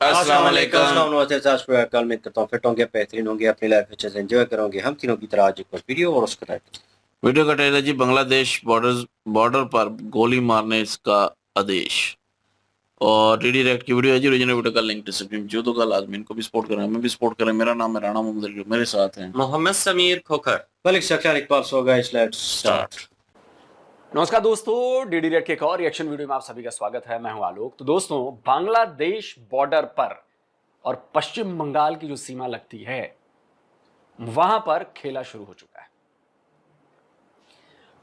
अस्सलाम वालेकुम। अस्सलाम वालेकुम। आज पूरा कल में करता हूँ फिट होंगे, बेहतरीन होंगे, अपनी लाइफ अच्छे से एंजॉय करोगे। हम तीनों की तरह आज एक और वीडियो और उसका टाइटल। वीडियो का टाइटल जी, बांग्लादेश बॉर्डर पर गोली मारने का आदेश। और रीडायरेक्ट की वीडियो है जी। ओरिजिनल वीडियो का लिंक डिस्क्रिप्शन में। जो तो कल आदमी इनको भी सपोर्ट कर रहे हैं, मैं भी सपोर्ट कर रहा हूं। मेरा नाम है राणा मोहम्मद अली, मेरे साथ हैं Mohammad Sameer Khokhar. Malik Shahryar Iqbal. So guys let's start. नमस्कार दोस्तों, डीडी रेड के एक और रिएक्शन वीडियो में आप सभी का स्वागत है। मैं हूं आलोक। तो दोस्तों, बांग्लादेश बॉर्डर पर और पश्चिम बंगाल की जो सीमा लगती है वहां पर खेला शुरू हो चुका है।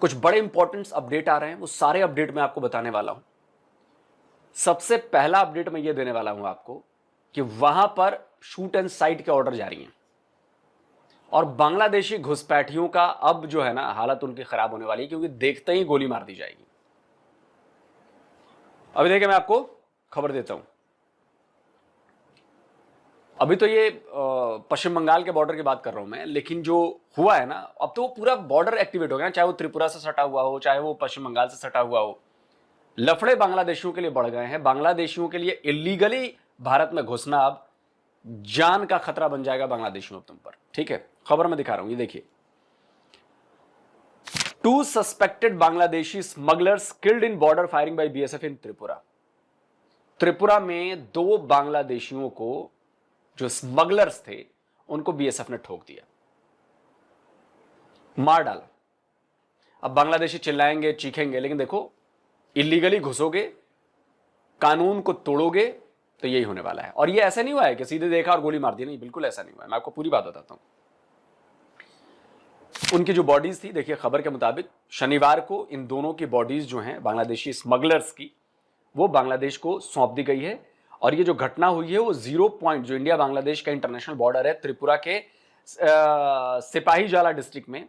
कुछ बड़े इंपॉर्टेंट अपडेट आ रहे हैं, वो सारे अपडेट मैं आपको बताने वाला हूं। सबसे पहला अपडेट मैं ये देने वाला हूं आपको कि वहां पर शूट एंड साइट के ऑर्डर जारी हैं और बांग्लादेशी घुसपैठियों का अब जो है ना हालत उनकी खराब होने वाली है, क्योंकि देखते ही गोली मार दी जाएगी। अभी देखिए, मैं आपको खबर देता हूं। अभी तो ये पश्चिम बंगाल के बॉर्डर की बात कर रहा हूं मैं, लेकिन जो हुआ है ना, अब तो वो पूरा बॉर्डर एक्टिवेट हो गया, चाहे वो त्रिपुरा से सटा हुआ हो, चाहे वो पश्चिम बंगाल से सटा हुआ हो। लफड़े बांग्लादेशियों के लिए बढ़ गए हैं। बांग्लादेशियों के लिए इलीगली भारत में घुसना अब जान का खतरा बन जाएगा बांग्लादेशियों तुम पर। ठीक है, खबर मैं दिखा रहा हूं, ये देखिए। 2 suspected Bangladeshi smugglers killed in border firing by BSF in Tripura. Tripura में 2 बांग्लादेशियों को, जो स्मगलर्स थे, उनको बीएसएफ ने ठोक दिया, मार डाला। अब बांग्लादेशी चिल्लाएंगे, चीखेंगे, लेकिन देखो, इलीगली घुसोगे, कानून को तोड़ोगे, तो यही होने वाला है। और ये ऐसा नहीं हुआ है कि सीधे देखा और गोली मार दी, नहीं, बिल्कुल ऐसा नहीं हुआ है। मैं आपको पूरी बात बताता हूं। उनकी जो बॉडीज थी, देखिए, खबर के मुताबिक शनिवार को इन दोनों की बॉडीज जो हैं बांग्लादेशी स्मगलर्स की, वो बांग्लादेश को सौंप दी गई है। और ये जो घटना हुई है वो 0 पॉइंट, जो इंडिया बांग्लादेश का इंटरनेशनल बॉर्डर है, त्रिपुरा के सिपाही जाला डिस्ट्रिक्ट में,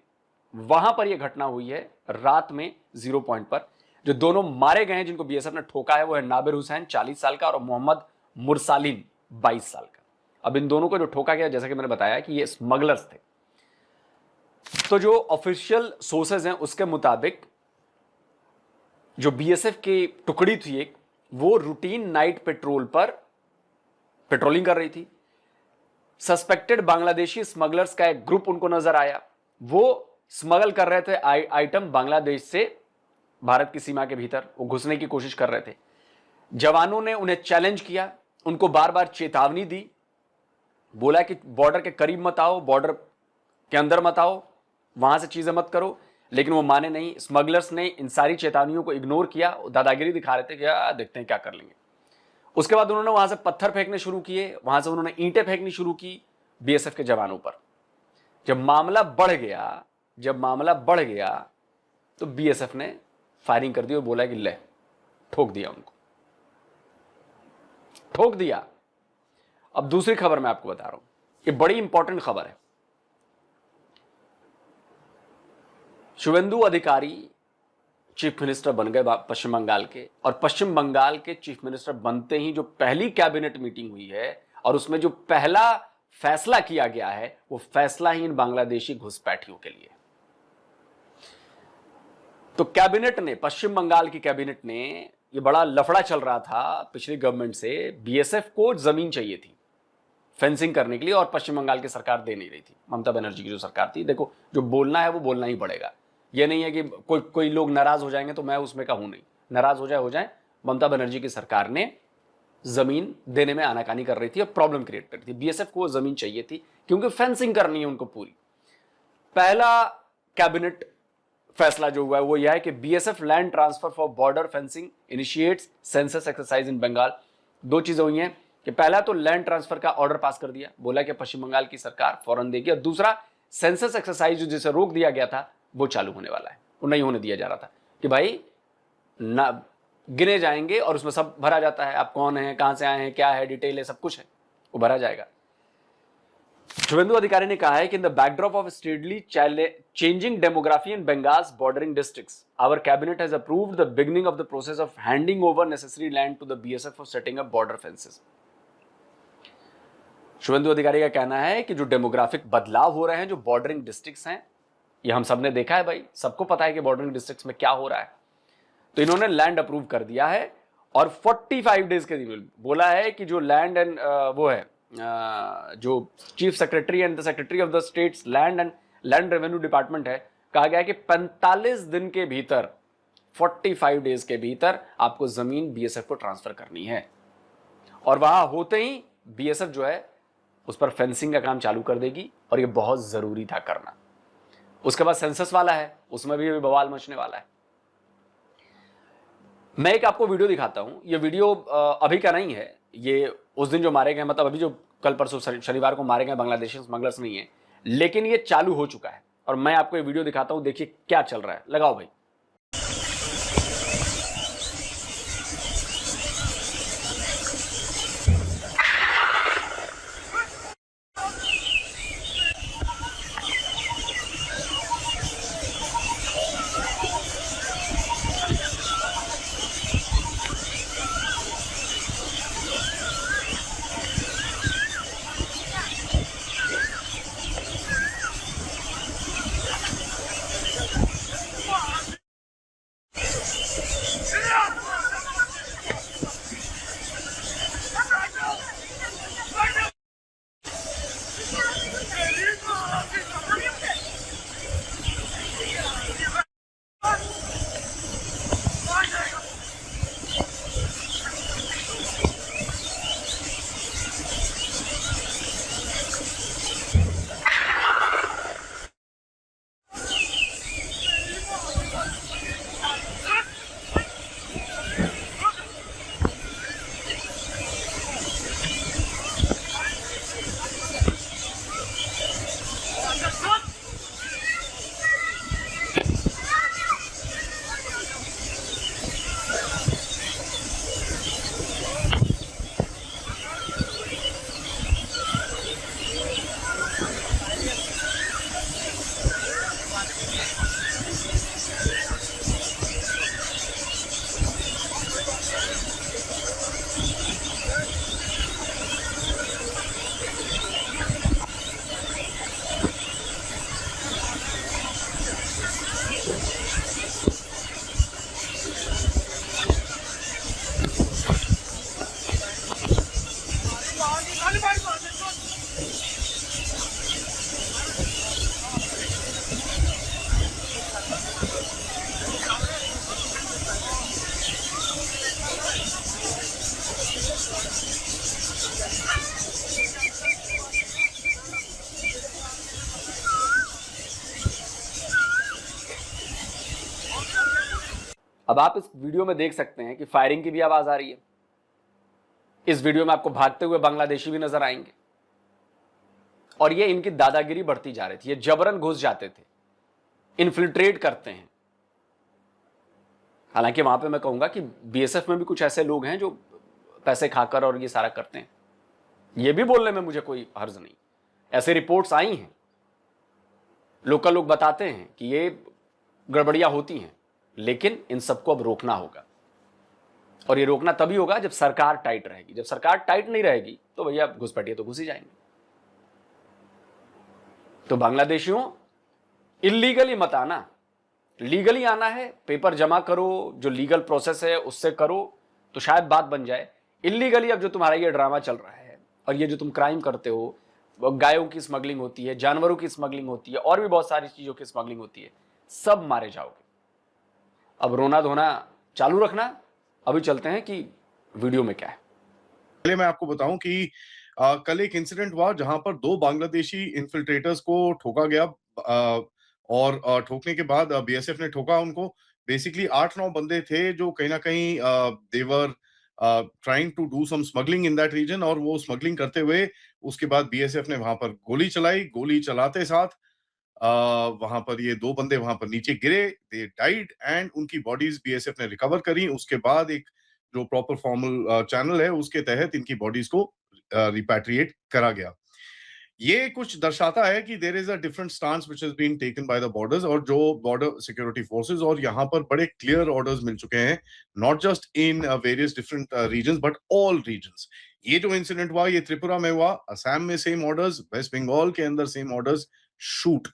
वहां पर यह घटना हुई है रात में 0 पॉइंट पर। जो दोनों मारे गए हैं, जिनको बीएसएफ ने ठोका है, वो है नाबिर हुसैन 40 साल का और मोहम्मद मुरसालिन 22 साल का। अब इन दोनों को जो ठोका गया, जैसा कि मैंने बताया कि ये स्मगलर्स थे। तो जो ऑफिशियल सोर्सेज हैं उसके मुताबिक जो बीएसएफ की टुकड़ी थी एक, वो रूटीन नाइट पेट्रोल पर पेट्रोलिंग कर रही थी। सस्पेक्टेड बांग्लादेशी स्मगलर्स का एक ग्रुप उनको नजर आया। वो स्मगल कर रहे थे आइटम बांग्लादेश से भारत की सीमा के भीतर, वो घुसने की कोशिश कर रहे थे। जवानों ने उन्हें चैलेंज किया, उनको बार बार चेतावनी दी, बोला कि बॉर्डर के करीब मत आओ, बॉर्डर के अंदर मत आओ, वहां से चीजें मत करो, लेकिन वो माने नहीं। स्मगलर्स ने इन सारी चेतावनियों को इग्नोर किया, दादागिरी दिखा रहे थे कि देखते हैं क्या कर लेंगे। उसके बाद उन्होंने वहां से पत्थर फेंकने शुरू किए, वहां से उन्होंने ईंटें फेंकनी शुरू की बीएसएफ के जवानों पर। जब मामला बढ़ गया तो बीएसएफ ने फायरिंग कर दी और बोला कि ले, ठोक दिया, उनको ठोक दिया। अब दूसरी खबर मैं आपको बता रहा हूं, ये बड़ी इंपॉर्टेंट खबर है। शुवेंदु अधिकारी चीफ मिनिस्टर बन गए पश्चिम बंगाल के, और पश्चिम बंगाल के चीफ मिनिस्टर बनते ही जो पहली कैबिनेट मीटिंग हुई है और उसमें जो पहला फैसला किया गया है, वो फैसला ही इन बांग्लादेशी घुसपैठियों के लिए। तो कैबिनेट ने, पश्चिम बंगाल की कैबिनेट ने, ये बड़ा लफड़ा चल रहा था पिछली गवर्नमेंट से, बीएसएफ को जमीन चाहिए थी फेंसिंग करने के लिए, और पश्चिम बंगाल की सरकार दे नहीं रही थी। ममता बनर्जी की जो सरकार थी, देखो, जो बोलना है वो बोलना ही पड़ेगा। ये नहीं है कि कोई लोग नाराज हो जाएंगे तो मैं उसमें का हूं नहीं, नाराज हो जाए। ममता बनर्जी की सरकार ने जमीन देने में आनाकानी कर रही थी और प्रॉब्लम क्रिएट कर रही थी। बीएसएफ को जमीन चाहिए थी क्योंकि फेंसिंग करनी है उनको पूरी। पहला कैबिनेट फैसला जो हुआ है वो यह है कि BSF land transfer for border fencing initiates census exercise in Bengal. 2 चीजें हुई हैं कि पहला तो लैंड ट्रांसफर का ऑर्डर पास कर दिया, बोला कि पश्चिम बंगाल की सरकार फौरन देगी, और दूसरा सेंसस एक्सरसाइज जिसे रोक दिया गया था वो चालू होने वाला है। वो नहीं होने दिया जा रहा था कि भाई ना गिने जाएंगे और उसमें सब भरा जाता है, आप कौन है, कहां से आए हैं, क्या है, डिटेल है, सब कुछ है, वो भरा जाएगा। शुवेंदु अधिकारी ने कहा है कि in the backdrop of steadily changing demography in Bengal's bordering districts, our cabinet has approved the beginning of the process of handing over necessary land to the BSF for setting up border fences. Suvendu Adhikari का कहना है कि जो demographic बदलाव हो रहे हैं, जो बॉर्डरिंग डिस्ट्रिक्ट्स हैं, ये हम सबने देखा है भाई, सबको पता है कि बॉर्डरिंग डिस्ट्रिक्ट्स में क्या हो रहा है। तो इन्होंने लैंड अप्रूव कर दिया है और 45 डेज के दिन बोला है कि जो लैंड एंड वो है जो chief secretary and the secretary of the states land and land revenue department है, कहा गया है कि 45 दिन के भीतर 45 डेज के भीतर आपको जमीन बीएसएफ को ट्रांसफर करनी है। और वहां होते ही बीएसएफ जो है उस पर फेंसिंग का काम चालू कर देगी, और ये बहुत जरूरी था करना। उसके बाद सेंसस वाला है, उसमें भी बवाल मचने वाला है। मैं एक आपको वीडियो दिखाता हूं। ये वीडियो अभी का नहीं है, ये उस दिन जो मारे गए, मतलब अभी जो कल परसों शनिवार को मारे गए बांग्लादेशी स्मगलर्स नहीं है, लेकिन ये चालू हो चुका है। और मैं आपको ये वीडियो दिखाता हूं, देखिए क्या चल रहा है। लगाओ भाई। अब आप इस वीडियो में देख सकते हैं कि फायरिंग की भी आवाज आ रही है। इस वीडियो में आपको भागते हुए बांग्लादेशी भी नजर आएंगे, और ये इनकी दादागिरी बढ़ती जा रही थी। ये जबरन घुस जाते थे, इन्फिल्ट्रेट करते हैं। हालांकि वहां पे मैं कहूंगा कि बीएसएफ में भी कुछ ऐसे लोग हैं जो पैसे खाकर और ये सारा करते हैं। ये भी बोलने में मुझे कोई हर्ज नहीं। ऐसे रिपोर्ट्स आई हैं, लोकल लोग बताते हैं कि ये गड़बड़ियां होती हैं, लेकिन इन सबको अब रोकना होगा। और ये रोकना तभी होगा जब सरकार टाइट रहेगी। जब सरकार टाइट नहीं रहेगी तो भैया घुसपैठिए तो घुस ही जाएंगे। तो बांग्लादेशियों, इलीगली मत आना, लीगली आना है। पेपर जमा करो, जो लीगल प्रोसेस है उससे करो तो शायद बात बन जाए। इलीगली अब जो तुम्हारा ये ड्रामा चल रहा है और ये जो तुम क्राइम करते हो, गायों की स्मगलिंग होती है, जानवरों की स्मगलिंग होती है, और भी बहुत सारी चीजों की स्मगलिंग होती है, सब मारे जाओगे। अब रोना धोना चालू रखना। अभी चलते हैं कि वीडियो में क्या है। पहले मैं आपको बताऊं कि कल एक इंसिडेंट हुआ जहां पर 2 बांग्लादेशी इन्फिल्ट्रेटर्स को ठोका गया, और ठोकने के बाद बीएसएफ ने ठोका उनको। बेसिकली 8-9 बंदे थे जो कहीं ना कहीं they are trying to do some smuggling in that region, और वो स्मगलिंग करते हुए उसके बाद बीएसएफ ने वहां पर गोली चलाई। गोली चलाते साथ वहां पर ये 2 बंदे वहां पर नीचे गिरे, दे डाइड, एंड उनकी बॉडीज बीएसएफ ने रिकवर करी। उसके बाद एक जो प्रॉपर फॉर्मल चैनल है उसके तहत इनकी बॉडीज को रिपैट्रिएट करा गया। ये कुछ दर्शाता है कि there is a different stance which has been taken by the borders, और जो बॉर्डर सिक्योरिटी फोर्सेस, और यहाँ पर बड़े क्लियर ऑर्डर्स मिल चुके हैं, not just in various different regions but all regions. ये जो इंसिडेंट हुआ ये त्रिपुरा में हुआ, असम में सेम ऑर्डर्स, वेस्ट बंगाल के अंदर सेम ऑर्डर्स, शूट।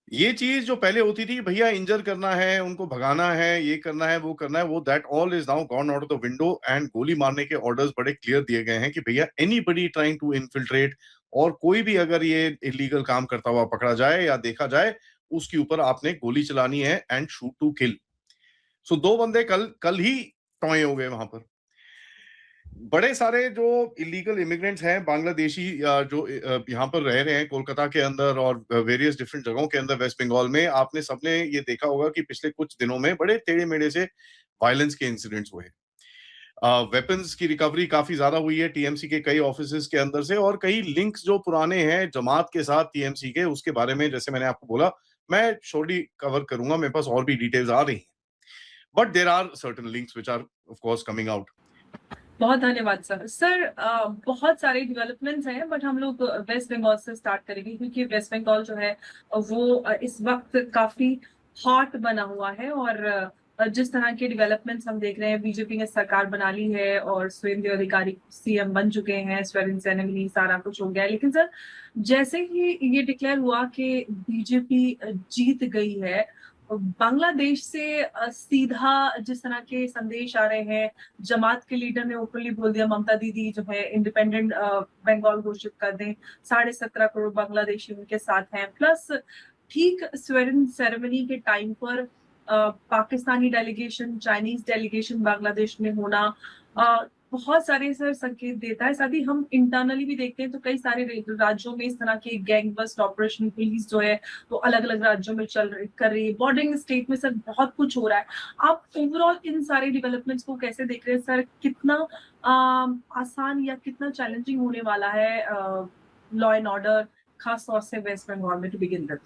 ये चीज जो पहले होती थी भैया इंजर करना है, उनको भगाना है, ये करना है, वो करना है, वो that all is now gone out of the window and गोली मारने के ऑर्डर्स बड़े क्लियर दिए गए हैं कि भैया एनीबडी ट्राइंग टू इन्फिल्ट्रेट, और कोई भी अगर ये इलीगल काम करता हुआ पकड़ा जाए या देखा जाए, उसके ऊपर आपने गोली चलानी है एंड शूट टू किल। सो 2 बंदे कल कल ही टॉय हो गए वहां पर। बड़े सारे जो इलीगल इमिग्रेंट्स हैं बांग्लादेशी, जो यहाँ पर रह रहे हैं कोलकाता के अंदर और वेरियस डिफरेंट जगहों के अंदर वेस्ट बंगाल में, आपने सबने ये देखा होगा कि पिछले कुछ दिनों में बड़े टेढ़े मेढ़े से वायलेंस के इंसिडेंट्स हुए। वेपन्स की रिकवरी काफी ज्यादा हुई है टीएमसी के कई ऑफिसेज के अंदर से, और कई लिंक्स जो पुराने हैं जमात के साथ टीएमसी के, उसके बारे में जैसे मैंने आपको बोला मैं शॉर्टली कवर करूंगा, मेरे पास और भी डिटेल्स आ रही हैं, but there are certain links which are of course coming out. बहुत धन्यवाद सर। सर बहुत सारे डेवलपमेंट्स हैं, बट हम लोग वेस्ट बंगाल से स्टार्ट करेंगे क्योंकि वेस्ट बंगाल जो है वो इस वक्त काफी हॉट बना हुआ है, और जिस तरह के डेवलपमेंट्स हम देख रहे हैं, बीजेपी ने सरकार बना ली है और सुवेंदु अधिकारी सीएम बन चुके हैं, स्वेरिंग सेरेमनी सारा कुछ हो गया है। लेकिन सर जैसे ही ये डिक्लेयर हुआ कि बीजेपी जीत गई है, बांग्लादेश से सीधा जिस तरह के संदेश आ रहे हैं, जमात के लीडर ने ओपनली बोल दिया ममता दीदी जो है इंडिपेंडेंट बंगाल घोषित कर दें, 17.5 करोड़ बांग्लादेशी उनके साथ हैं, प्लस ठीक स्वेरिंग सेरेमनी के टाइम पर Pakistani delegation, Chinese delegation Bangladesh में होना बहुत सारे सर संकेत देता है। साथ ही हम इंटरनली भी देखते हैं तो कई सारे राज्यों में इस तरह के गैंग बस्ट ऑपरेशन, पुलिस जो है वो अलग अलग राज्यों में कर रही है, बॉर्डरिंग स्टेट में सर बहुत कुछ हो रहा है। आप ओवरऑल इन सारे डेवलपमेंट्स को कैसे देख रहे हैं सर? कितना आसान या कितना चैलेंजिंग होने वाला है लॉ एंड ऑर्डर, खास तौर से वेस्ट बंगाल में, टू बिगिन विद?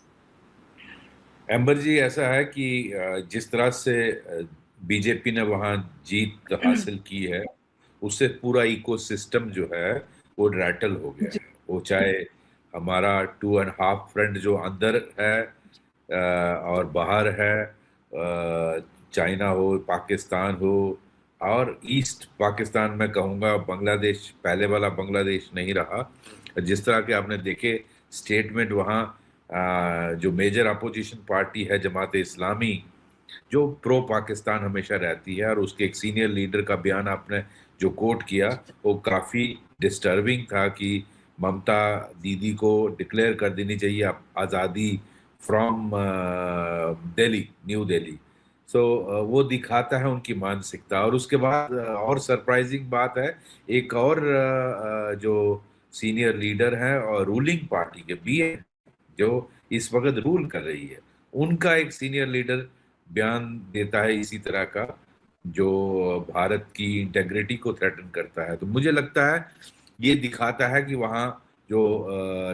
एम्बर जी, ऐसा है कि जिस तरह से बीजेपी ने वहां जीत हासिल की है, उससे पूरा इकोसिस्टम जो है वो रैटल हो गया है। वो चाहे हमारा 2.5 फ्रंट जो अंदर है और बाहर है, चाइना हो, पाकिस्तान हो, और ईस्ट पाकिस्तान में कहूँगा बांग्लादेश पहले वाला बांग्लादेश नहीं रहा। जिस तरह के आपने देखे स्टेटमेंट वहाँ, जो मेजर अपोजिशन पार्टी है जमात इस्लामी, जो प्रो पाकिस्तान हमेशा रहती है, और उसके एक सीनियर लीडर का बयान आपने जो कोट किया वो काफ़ी डिस्टर्बिंग था कि ममता दीदी को डिक्लेयर कर देनी चाहिए आज़ादी फ्रॉम दिल्ली, न्यू दिल्ली। सो वो दिखाता है उनकी मानसिकता। और उसके बाद और सरप्राइजिंग बात है, एक और जो सीनियर लीडर है और रूलिंग पार्टी के बीएन जो इस वक्त रूल कर रही है, उनका एक सीनियर लीडर बयान देता है इसी तरह का, जो भारत की इंटेग्रिटी को थ्रेटन करता है। तो मुझे लगता है ये दिखाता है कि वहाँ जो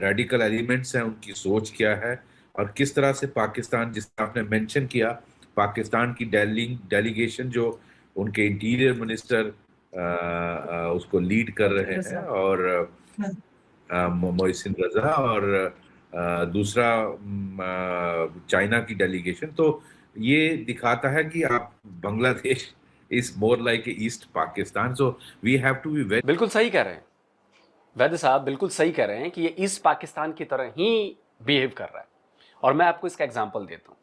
रेडिकल एलिमेंट्स हैं उनकी सोच क्या है, और किस तरह से पाकिस्तान, जिस आपने मेंशन किया, पाकिस्तान की डेलीगेशन जो उनके इंटीरियर मिनिस्टर उसको लीड कर रहे हैं, और मोहसिन रजा, और दूसरा चाइना की डेलीगेशन। तो ये दिखाता है कि आप Bangladesh is more like east Pakistan, so we have to be very. बिल्कुल सही कह रहे हैं वैद्य साहब, बिल्कुल सही कह रहे हैं कि ये ईस्ट पाकिस्तान की तरह ही बिहेव कर रहा है। और मैं आपको इसका एग्जांपल देता हूं।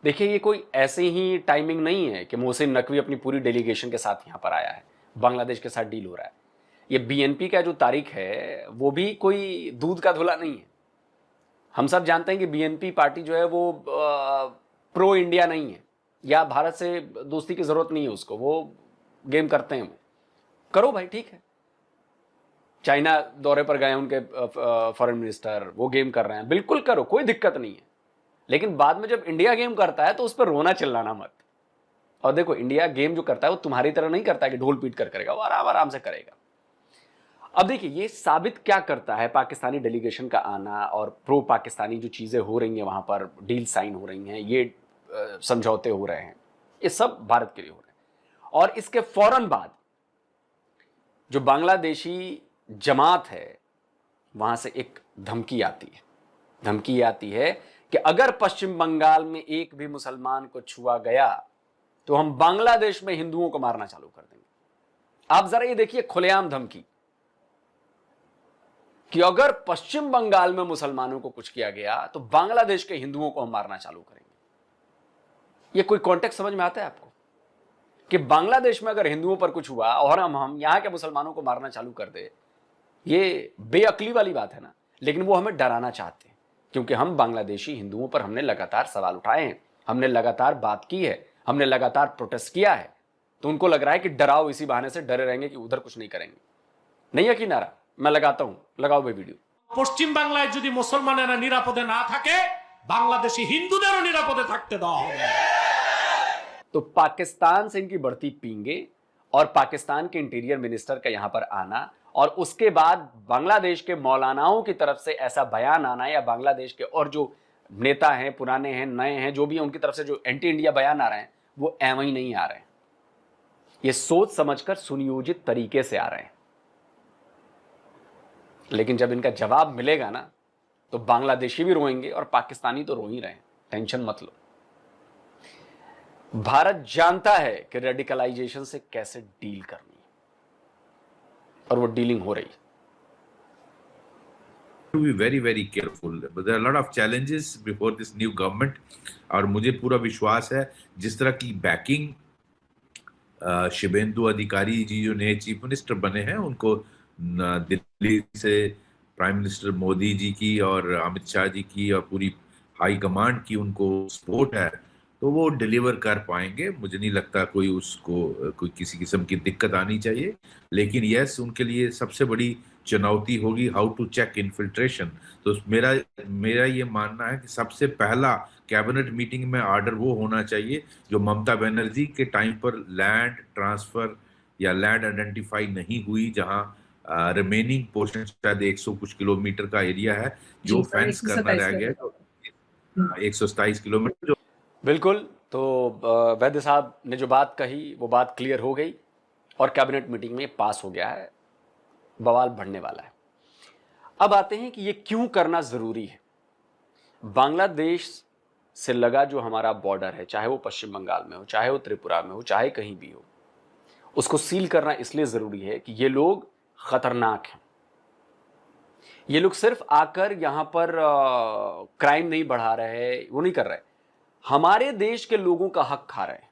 देखिए, ये कोई ऐसे ही टाइमिंग नहीं है कि मोहसिन नकवी अपनी पूरी डेलीगेशन के साथ यहां पर आया है, बांग्लादेश के साथ डील हो रहा है। ये बीएनपी का जो तारीख है वो भी कोई दूध का धुला नहीं है। हम सब जानते हैं कि बीएनपी पार्टी जो है वो प्रो इंडिया नहीं है, या भारत से दोस्ती की जरूरत नहीं है उसको, वो गेम करते हैं। करो भाई, ठीक है। चाइना दौरे पर गए उनके फॉरेन मिनिस्टर, वो गेम कर रहे हैं, बिल्कुल करो, कोई दिक्कत नहीं है। लेकिन बाद में जब इंडिया गेम करता है तो उस पर रोना चिल्लाना मत। और देखो, इंडिया गेम जो करता है वो तुम्हारी तरह नहीं करता है कि ढोल पीट कर करेगा, वो आराम आराम से करेगा। अब देखिए, ये साबित क्या करता है पाकिस्तानी डेलीगेशन का आना और प्रो पाकिस्तानी जो चीजें हो रही हैं, वहां पर डील साइन हो रही हैं, ये समझौते हो रहे हैं, ये सब भारत के लिए हो रहे हैं। और इसके फौरन बाद जो बांग्लादेशी जमात है, वहां से एक धमकी आती है। धमकी आती है कि अगर पश्चिम बंगाल में एक भी मुसलमान को छुआ गया तो हम बांग्लादेश में हिंदुओं को मारना चालू कर देंगे। आप जरा ये देखिए, खुलेआम धमकी। कि अगर पश्चिम बंगाल में मुसलमानों को कुछ किया गया तो बांग्लादेश के हिंदुओं को हम मारना चालू करेंगे। ये कोई कॉन्टेक्स्ट समझ में आता है आपको कि बांग्लादेश में अगर हिंदुओं पर कुछ हुआ और हम यहां के मुसलमानों को मारना चालू कर दे? ये बेअक्ली वाली बात है ना। लेकिन वो हमें डराना चाहते हैं क्योंकि हम बांग्लादेशी हिंदुओं पर हमने लगातार सवाल उठाए हैं, हमने लगातार बात की है, हमने लगातार प्रोटेस्ट किया है। तो उनको लग रहा है कि डराओ, इसी बहाने से डरे रहेंगे कि उधर कुछ नहीं करेंगे। नहीं यकीन आ रहा? मैं लगाता हूं, लगाओ भाई वीडियो। পশ্চিম বাংলায় যদি মুসলমানেরা নিরাপদে না থাকে বাংলাদেশি হিন্দুদেরও নিরাপদে থাকতে দেওয়া হবে। तो पाकिस्तान से इनकी बढ़ती पींगे और पाकिस्तान के इंटीरियर मिनिस्टर का यहां पर आना और उसके बाद बांग्लादेश के मौलानाओं की तरफ से ऐसा बयान आना, या बांग्लादेश के और जो नेता हैं, पुराने हैं, नए हैं, जो भी हैं, उनकी तरफ से जो एंटी इंडिया बयान आ रहे हैं वो एवं ही नहीं आ रहे हैं। ये सोच समझकर सुनियोजित तरीके से आ रहे हैं। लेकिन जब इनका जवाब मिलेगा ना तो बांग्लादेशी भी रोएंगे और पाकिस्तानी तो रो ही रहे हैं, टेंशन मत लो। भारत जानता है कि रेडिकलाइजेशन से कैसे डील करनी है और वो डीलिंग हो रही है। To be very very careful, but there are a lot of challenges before this new government, और मुझे पूरा विश्वास है जिस तरह की बैकिंग शुभेंदु अधिकारी जी जो नए चीफ मिनिस्टर बने हैं उनको दिल्ली से प्राइम मिनिस्टर मोदी जी की और अमित शाह जी की और पूरी हाई कमांड की उनको सपोर्ट है, तो वो डिलीवर कर पाएंगे। मुझे नहीं लगता कोई उसको कोई किसी किस्म की दिक्कत आनी चाहिए। लेकिन यस, उनके लिए सबसे बड़ी चुनौती होगी हाउ टू चेक इन्फिल्ट्रेशन। तो मेरा ये मानना है कि सबसे पहला कैबिनेट मीटिंग में ऑर्डर वो होना चाहिए जो ममता बनर्जी के टाइम पर लैंड ट्रांसफर या लैंड आइडेंटिफाई नहीं हुई, जहां रिमेनिंग पोर्शन शायद 100 कुछ किलोमीटर का एरिया है जो फेंस करना रह गया, 127 किलोमीटर। बिल्कुल। तो वैद्य साहब ने जो बात कही वो बात क्लियर हो गई और कैबिनेट मीटिंग में पास हो गया है। बवाल बढ़ने वाला है। अब आते हैं कि ये क्यों करना जरूरी है। बांग्लादेश से लगा जो हमारा बॉर्डर है, चाहे वो पश्चिम बंगाल में हो, चाहे वो त्रिपुरा में हो, चाहे कहीं भी हो, उसको सील करना इसलिए जरूरी है कि ये लोग खतरनाक हैं। ये लोग सिर्फ आकर यहां पर क्राइम नहीं बढ़ा रहे, वो नहीं कर रहे, हमारे देश के लोगों का हक खा रहे हैं।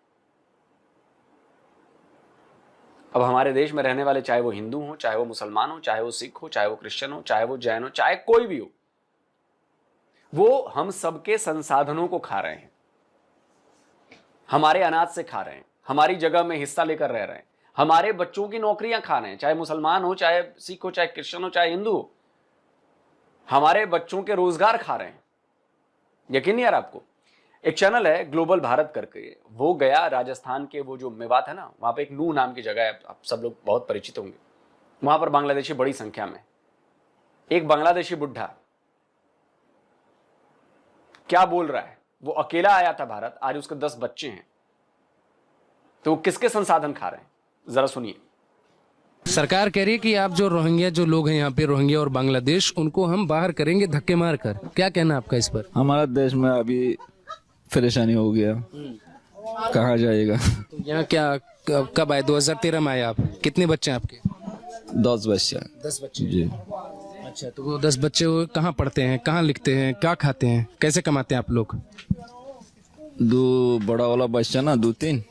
अब हमारे देश में रहने वाले, चाहे वो हिंदू हो, चाहे वो मुसलमान हो, चाहे वो सिख हो, चाहे वो क्रिश्चियन हो, चाहे वो जैन हो, चाहे कोई भी हो, वो हम सबके संसाधनों को खा रहे हैं, हमारे अनाज से खा रहे हैं, हमारी जगह में हिस्सा लेकर रह रहे हैं, हमारे बच्चों की नौकरियां खा रहे हैं, चाहे मुसलमान हो, चाहे सिख हो, चाहे क्रिश्चियन हो, चाहे हिंदू हो, हमारे बच्चों के रोजगार खा रहे हैं। यकीन नहीं आ रहा आपको? एक चैनल है ग्लोबल भारत करके, वो गया राजस्थान के, वो जो मेवात है ना, वहां पे एक नूह नाम की जगह है, आप सब लोग बहुत परिचित होंगे। वहां पर बांग्लादेशी बड़ी संख्या में। एक बांग्लादेशी बुढ़ा क्या बोल रहा है, वो अकेला आया था भारत, आज उसके 10 बच्चे हैं, तो वो किसके संसाधन खा रहे हैं, जरा सुनिए। सरकार कह रही है कि आप जो रोहिंग्या जो लोग हैं यहाँ पे, रोहिंग्या और बांग्लादेश, उनको हम बाहर करेंगे धक्के मार कर। क्या कहना आपका इस पर? हमारा देश में अभी परेशानी हो गया, कहाँ जाएगा? तो यहाँ क्या कब आए? 2013 में आए आप? कितने बच्चे हैं आपके? 10 बच्चे। 10 बच्चे जी। अच्छा, तो वो 10 बच्चे कहाँ पढ़ते हैं, कहाँ लिखते हैं, क्या खाते हैं, कैसे कमाते हैं आप लोग? 2 बड़ा वाला बच्चा ना 2-3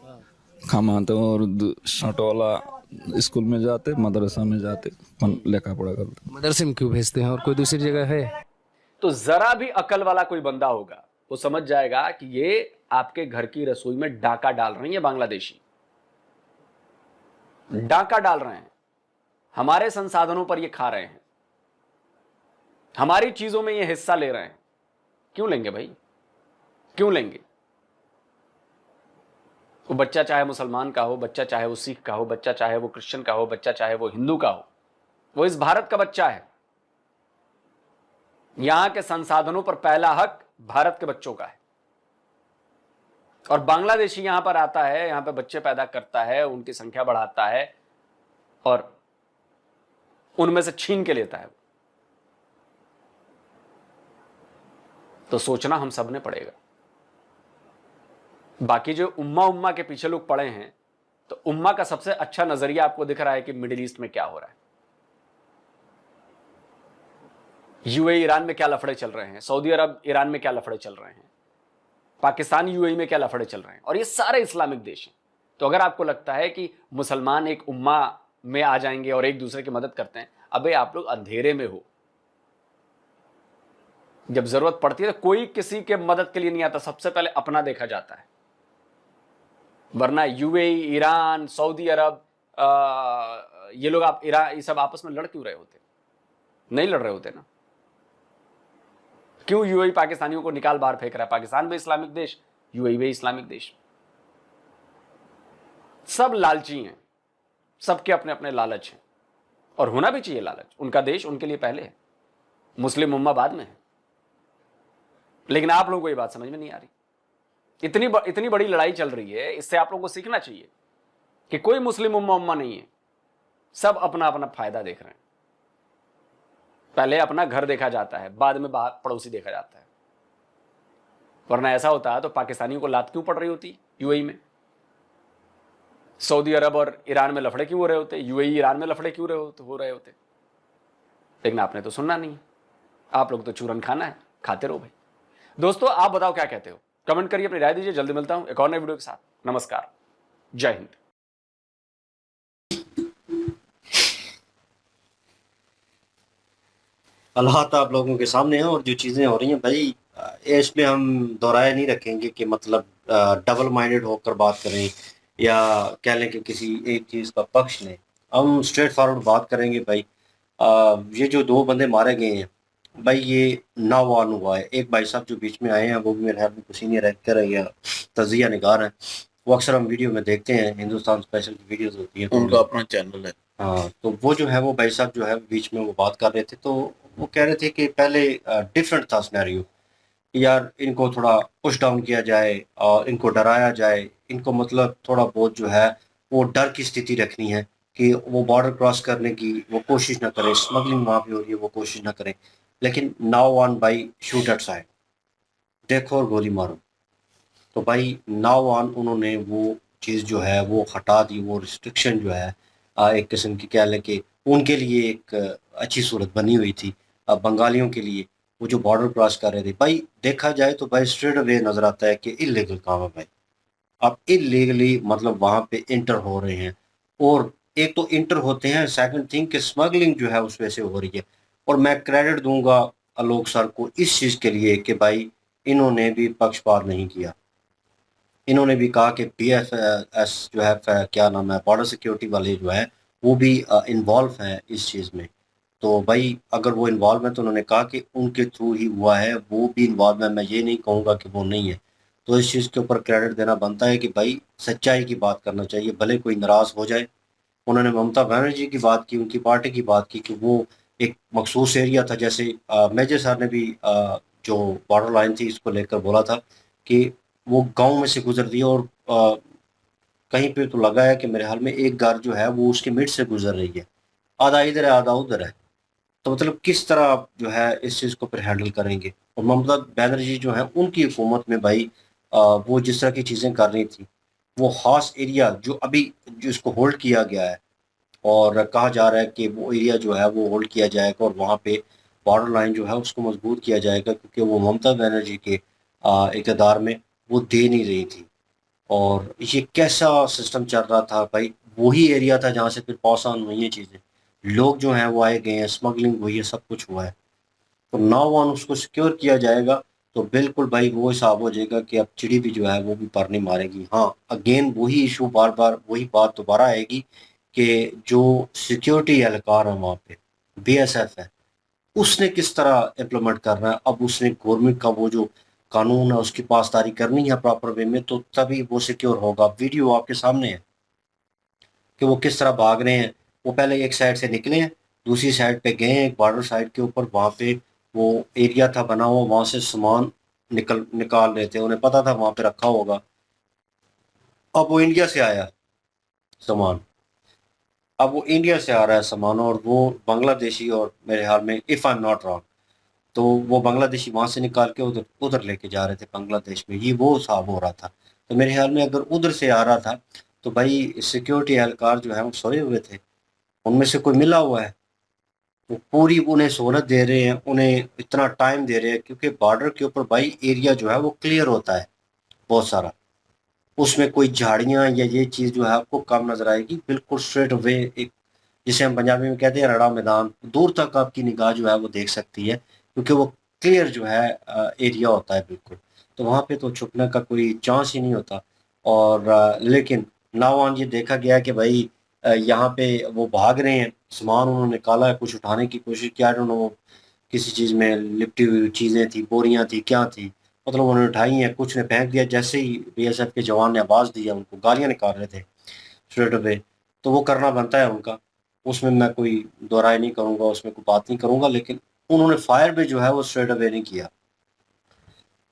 कमाते और छोटा वाला स्कूल में जाते, मदरसा में जाते, लेखा पढ़ा करते। मदरसे में क्यों भेजते हैं और कोई दूसरी जगह है? तो जरा भी अकल वाला कोई बंदा होगा वो समझ जाएगा कि ये आपके घर की रसोई में डाका डाल रही है, बांग्लादेशी डाका डाल रहे हैं, हमारे संसाधनों पर ये खा रहे हैं, हमारी चीजों में ये हिस्सा ले रहे हैं। क्यों लेंगे भाई, क्यों लेंगे? वो बच्चा चाहे मुसलमान का हो, बच्चा चाहे वो सिख का हो, बच्चा चाहे वो क्रिश्चियन का हो, बच्चा चाहे वो हिंदू का हो, वो इस भारत का बच्चा है। यहां के संसाधनों पर पहला हक भारत के बच्चों का है। और बांग्लादेशी यहां पर आता है, यहां पे बच्चे पैदा करता है, उनकी संख्या बढ़ाता है और उनमें से छीन के लेता है। तो सोचना हम सब ने पड़ेगा। बाकी जो उम्मा के पीछे लोग पड़े हैं, तो उम्मा का सबसे अच्छा नजरिया आपको दिख रहा है कि मिडिल ईस्ट में क्या हो रहा है। यूएई ईरान में क्या लफड़े चल रहे हैं, सऊदी अरब ईरान में क्या लफड़े चल रहे हैं, पाकिस्तान यूएई में क्या लफड़े चल रहे हैं, और ये सारे इस्लामिक देश हैं। तो अगर आपको लगता है कि मुसलमान एक उम्मा में आ जाएंगे और एक दूसरे की मदद करते हैं, अबे आप लोग अंधेरे में हो। जब जरूरत पड़ती है तो कोई किसी के मदद के लिए नहीं आता, सबसे पहले अपना देखा जाता है। वरना यूएई, ईरान, सऊदी अरब, ये लोग आप ईरान, ये सब आपस में लड़ क्यों रहे होते? नहीं लड़ रहे होते ना। क्यों यूएई पाकिस्तानियों को निकाल बाहर फेंक रहा है? पाकिस्तान भी इस्लामिक देश, यूएई भी इस्लामिक देश। सब लालची हैं, सबके अपने अपने लालच हैं, और होना भी चाहिए लालच। उनका देश उनके लिए पहले है, मुस्लिम उम्मा बाद में है। लेकिन आप लोगों को ये बात समझ में नहीं आ रही। इतनी बड़ी लड़ाई चल रही है, इससे आप लोगों को सीखना चाहिए कि कोई मुस्लिम उम्मा नहीं है, सब अपना अपना फायदा देख रहे हैं। पहले अपना घर देखा जाता है, बाद में बाहर पड़ोसी देखा जाता है। वरना ऐसा होता है तो पाकिस्तानियों को लात क्यों पड़ रही होती यूएई में? सऊदी अरब और ईरान में लफड़े क्यों हो रहे होते? यूएई ईरान में लफड़े क्यों हो रहे होते? लेकिन आपने तो सुनना नहीं। आप लोग तो चूरन खाना है, खाते रहो भाई। दोस्तों, आप बताओ क्या कहते हो? कमेंट करिए, अपनी राय दीजिए। जल्दी मिलता हूं एक और नए वीडियो के साथ। नमस्कार, जय हिंद। हालात आप लोगों के सामने हैं, और जो चीज़ें हो रही हैं भाई, ये इसमें हम दोहराए नहीं रखेंगे कि मतलब डबल माइंडेड होकर बात करें या कह लें कि किसी एक चीज़ का पक्ष लें। हम स्ट्रेट फॉरवर्ड बात करेंगे भाई। ये जो दो बंदे मारे गए हैं भाई, ये नावान हुआ है। एक भाई साहब जो बीच में आए हैं, वो भी मेरे ख्याल में कुछ सीनियर एक्टर है या तजिया निगार हैं। वो अक्सर हम वीडियो में देखते हैं, हिंदुस्तान स्पेशल की वीडियोस होती हैं, उनका अपना चैनल है। हाँ, तो वो जो है, वो भाई साहब जो है बीच में वो बात कर रहे थे, तो वो कह रहे थे कि पहले डिफरेंट था सिनेरियो, यार इनको थोड़ा पुश डाउन किया जाए और इनको डराया जाए, इनको मतलब थोड़ा बहुत जो है वो डर की स्थिति रखनी है कि वो बॉर्डर क्रॉस करने की वो कोशिश ना करें, स्मगलिंग वहाँ पे हो रही है वो कोशिश ना करें। लेकिन नाउ ऑन भाई, शूट एट साइड, देखो और गोली मारो। तो भाई नाउ ऑन उन्होंने वो चीज़ जो है वो हटा दी, वो रिस्ट्रिक्शन जो है एक किस्म की कह लें कि उनके लिए एक अच्छी सूरत बनी हुई थी। बंगालियों के लिए वो जो बॉर्डर क्रॉस कर रहे थे, भाई देखा जाए तो भाई स्ट्रेट अवे नज़र आता है कि इलीगल काम है भाई। आप इलीगली मतलब वहाँ पे इंटर हो रहे हैं, और एक तो इंटर होते हैं, सेकंड थिंग कि स्मगलिंग जो है उस वजह से हो रही है। और मैं क्रेडिट दूंगा आलोक सर को इस चीज़ के लिए कि भाई इन्होंने भी पक्षपात नहीं किया। इन्होंने भी कहा कि PFS जो है, क्या नाम है, बॉर्डर सिक्योरिटी वाले जो है वो भी इन्वॉल्व हैं इस चीज़ में। तो भाई अगर वो इन्वॉल्व है तो उन्होंने कहा कि उनके थ्रू ही हुआ है, वो भी इन्वॉल्व है, मैं ये नहीं कहूँगा कि वो नहीं है। तो इस चीज़ के ऊपर क्रेडिट देना बनता है कि भाई सच्चाई की बात करना चाहिए, भले कोई नाराज़ हो जाए। उन्होंने ममता बनर्जी की बात की, उनकी पार्टी की बात की कि वो एक मखसूस एरिया था। जैसे मेजर साहब ने भी जो बॉर्डर लाइन थी इसको लेकर बोला था कि वो गांव में से गुजर रही है, और कहीं पे तो लगा है कि मेरे हाल में एक घर जो है वो उसके मिड से गुजर रही है, आधा इधर है आधा उधर है। तो मतलब किस तरह आप जो है इस चीज़ को फिर हैंडल करेंगे? और ममता बनर्जी जो है उनकी हुकूमत में भाई वो जिस तरह की चीज़ें कर रही थी, वो खास एरिया जो अभी जिसको होल्ड किया गया है, और कहा जा रहा है कि वो एरिया जो है वो होल्ड किया जाएगा और वहाँ पे बॉर्डर लाइन जो है उसको मजबूत किया जाएगा, क्योंकि वो ममता बनर्जी के इक़्तिदार में वो दे नहीं रही थी। और ये कैसा सिस्टम चल रहा था भाई, वही एरिया था जहाँ से फिर पास ऑन हुई हैं चीज़ें, लोग जो हैं वो आए गए हैं, स्मगलिंग हुई है, सब कुछ हुआ है। तो नाउ ऑन उसको सिक्योर किया जाएगा तो बिल्कुल भाई वो हिसाब हो जाएगा कि अब चिड़ी भी जो है वो भी पर नहीं मारेगी। हाँ, अगेन वही इशू, बार बार वही बात दोबारा आएगी कि जो सिक्योरिटी एहलकार है वहाँ पे, BSF है, उसने किस तरह इम्प्लीमेंट करना है। अब उसने गवर्नमेंट का वो जो कानून है उसकी पासदारी करनी है प्रॉपर वे में, तो तभी वो सिक्योर होगा। वीडियो आपके सामने है कि वो किस तरह भाग रहे हैं। वो पहले एक साइड से निकले हैं, दूसरी साइड पे गए हैं, एक बॉर्डर साइड के ऊपर, वहाँ पे वो एरिया था बना हुआ, वहाँ से सामान निकाल रहे थे, उन्हें पता था वहाँ पे रखा होगा। अब वो इंडिया से आया सामान, अब वो इंडिया से आ रहा है सामान, और वो बांग्लादेशी, और मेरे ख्याल में if I am not wrong तो वो बांग्लादेशी वहाँ से निकाल के उधर उधर लेके जा रहे थे बांग्लादेश में। ये वो हिसाब हो रहा था। तो मेरे ख्याल में अगर उधर से आ रहा था तो भाई सिक्योरिटी एहलकार जो है वो सोए हुए थे, उनमें से कोई मिला हुआ है। वो पूरी उन्हें सहूलत दे रहे हैं, उन्हें इतना टाइम दे रहे हैं, क्योंकि बॉर्डर के ऊपर भाई एरिया जो है वो क्लियर होता है बहुत सारा। उसमें कोई झाड़ियाँ या ये चीज़ जो है आपको कम नज़र आएगी, बिल्कुल स्ट्रेट अवे एक, जिसे हम पंजाबी में कहते हैं रड़ा मैदान, दूर तक आपकी निगाह जो है वो देख सकती है, क्योंकि वो क्लियर जो है एरिया होता है बिल्कुल। तो वहाँ पे तो छुपने का कोई चांस ही नहीं होता। और लेकिन नाउ ऑन ये देखा गया कि भाई यहाँ पे वो भाग रहे हैं, सामान उन्होंने निकाला है, कुछ उठाने की कोशिश किया, आई डोंट नो किसी चीज़ में लिपटी हुई चीज़ें थी, बोरियां थी, क्या थी, मतलब उन्होंने उठाई हैं, कुछ ने फेंक दिया। जैसे ही बीएसएफ के जवान ने आवाज़ दिया, उनको गालियां निकाल रहे थे स्ट्रेट अवे। तो वो करना बनता है उनका, उसमें मैं कोई दो राय नहीं करूँगा, उसमें कोई बात नहीं करूँगा, लेकिन उन्होंने फायर भी जो है वो स्ट्रेट अवे नहीं किया।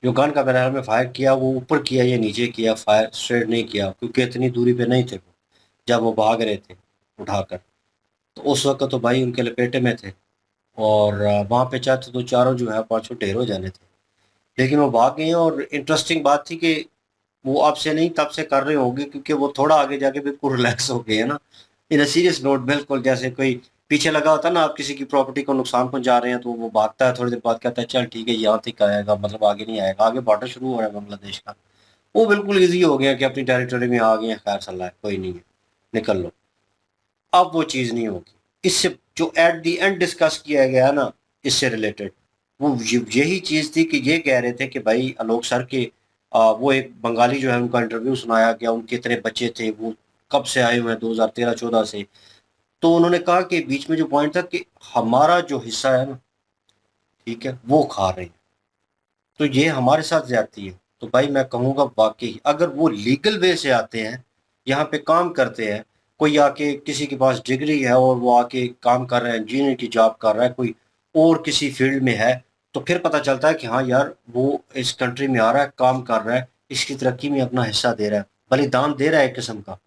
जो गन का बैरल में फायर किया वो ऊपर किया या नीचे किया, फायर स्ट्रेट नहीं किया, क्योंकि इतनी दूरी पे नहीं थे वो जब वो भाग रहे थे उठाकर। तो उस वक्त तो भाई उनके लपेटे में थे, और वहाँ पे चाहते तो चारों जो है पांचों ढेर हो जाने थे, लेकिन वो भाग गए हैं। और इंटरेस्टिंग बात थी कि वो अब से नहीं तब से कर रहे होंगे, क्योंकि वो थोड़ा आगे जाके बिल्कुल रिलैक्स हो गए हैं ना। इन अ सीरियस नोट, बिल्कुल जैसे कोई पीछे लगा होता है ना, आप किसी की प्रॉपर्टी को नुकसान पहुंचा रहे हैं तो वो भागता है, थोड़ी देर बाद कहता है चल ठीक है यहाँ तक आएगा, मतलब आगे नहीं आएगा, आगे बॉर्डर शुरू हो रहा है बांग्लादेश का। वो बिल्कुल ईजी हो गया कि अपनी टेरिटरी में आ गए हैं, खैर सल्ला है, कोई नहीं है, निकल लो। अब वो चीज़ नहीं होगी। इससे जो एट दी एंड डिस्कस किया गया ना, इससे रिलेटेड वो यही चीज़ थी कि ये कह रहे थे कि भाई आलोक सर के वो एक बंगाली जो है उनका इंटरव्यू सुनाया गया, उनके इतने बच्चे थे, वो कब से आए हुए हैं, 2013-14 से। तो उन्होंने कहा कि बीच में जो पॉइंट था कि हमारा जो हिस्सा है ना, ठीक है, वो खा रहे हैं, तो ये हमारे साथ ज्यादती है। तो भाई मैं कहूँगा वाकई अगर वो लीगल वे से आते हैं, यहाँ पे काम करते हैं, कोई आके किसी के पास डिग्री है और वो आके काम कर रहा है, इंजीनियर की जॉब कर रहा है, कोई और किसी फील्ड में है, तो फिर पता चलता है कि हाँ यार वो इस कंट्री में आ रहा है, काम कर रहा है, इसकी तरक्की में अपना हिस्सा दे रहा है, बलिदान दे रहा है एक किस्म का,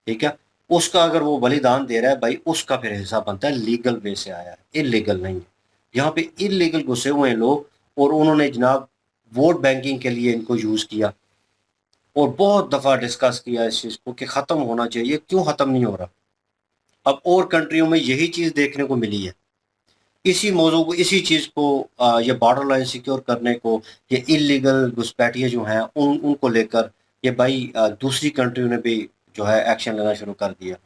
ठीक है। उसका अगर वो बलिदान दे रहा है भाई, उसका फिर हिस्सा बनता है, लीगल वे से आया है, इलीगल नहीं है। यहाँ पे इलीगल घुसे हुए हैं लोग, और उन्होंने जनाब वोट बैंकिंग के लिए इनको यूज़ किया, और बहुत दफ़ा डिस्कस किया इस चीज़ को कि ख़त्म होना चाहिए, क्यों ख़त्म नहीं हो रहा। अब और कंट्रियों में यही चीज़ देखने को मिली है, इसी मौजू को, इसी चीज़ को, ये बॉर्डर लाइन सिक्योर करने को, ये इलीगल घुसपैठिए जो हैं उनको लेकर, ये भाई दूसरी कंट्रियों ने भी जो है एक्शन लेना शुरू कर दिया।